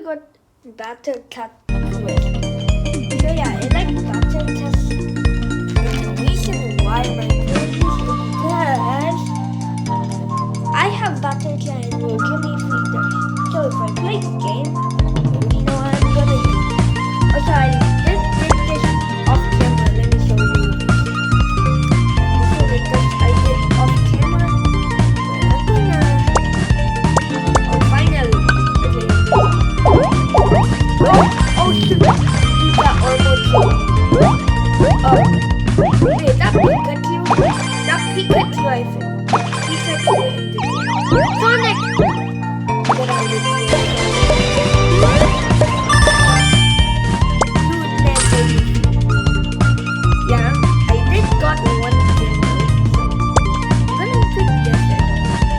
got Battle Cat Quiz. So yeah, I like Battle Cat. The reason why my good is because I have Battle Cat and will give me free dice. So if I play the game, you know what I'm gonna do. Also, I did this off camera. Let me show you. So because I did off camera, but I'm gonna. Oh, finally. Oh shoot! You got almost killed. Wait, that Pikachu? That Pikachu I think. Pikachu in the game. Sonic! Get out of here. You never leave. Yeah, I did got one kill. So, I'm gonna pick this one.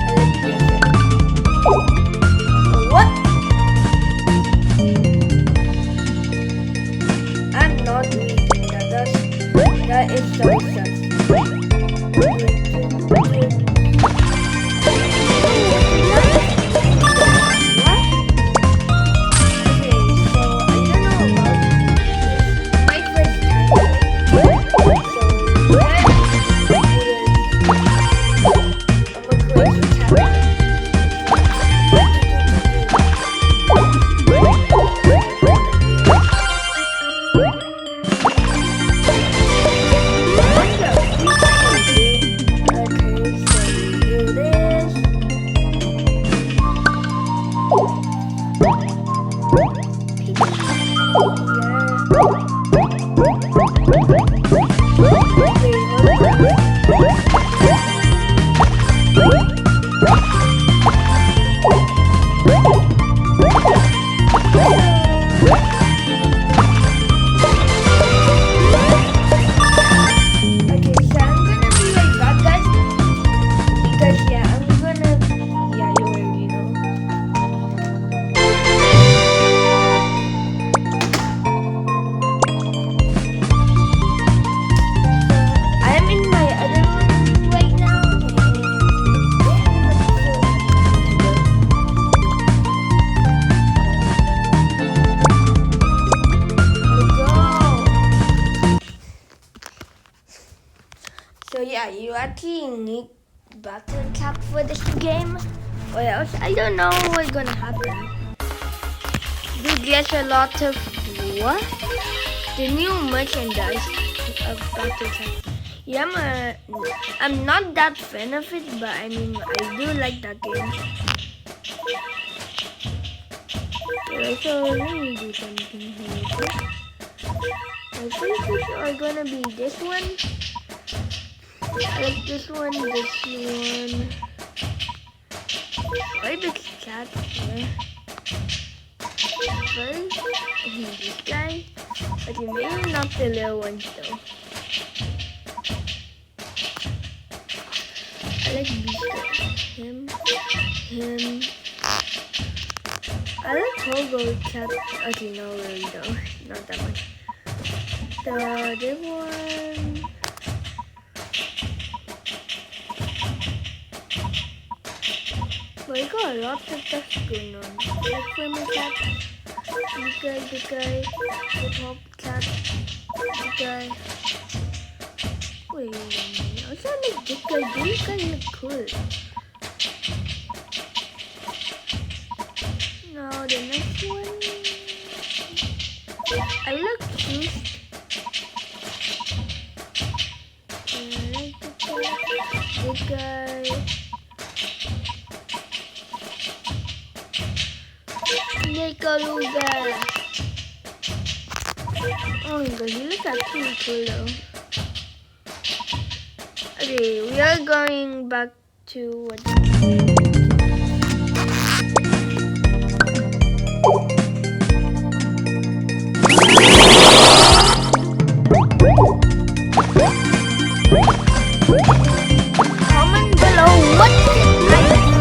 I like this one. What? I'm not reading that. That is so sus. So yeah, you actually need Battle Cap for this game, or else I don't know what's gonna happen. You get a lot of what? The new merchandise of Battle Cap. Yeah, I'm not that fan of it, but I mean I do like that game. Okay, so let me do something here. I think these are gonna be this one. I like this one, Why the cat here? First, this guy. Okay, maybe not the little ones though. I like these guys. Him. I like Hobo Cat. Okay, no, really though. Not that much. The other one. I got a lot of stuff going on. Like Flaming Cat, the guy, the top cat, the guy. Wait a minute. I sound like this guy. These guys look cool. Now the next one. I look cute. I like the guy. Nickeluga. Oh my god, he looks actually cool though. Okay, we are going back to what? Comment below what did I do?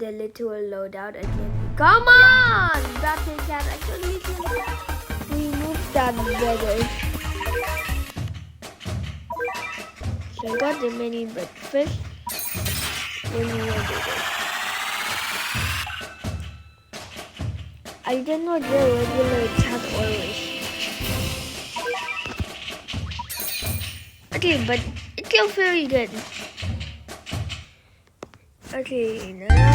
the little loadout again. Come on! That's it, cat. Actually, remove that better. So I got the mini breakfast. Then we will do this. I don't know the regular cat always. Okay, but it feels very good. Okay, now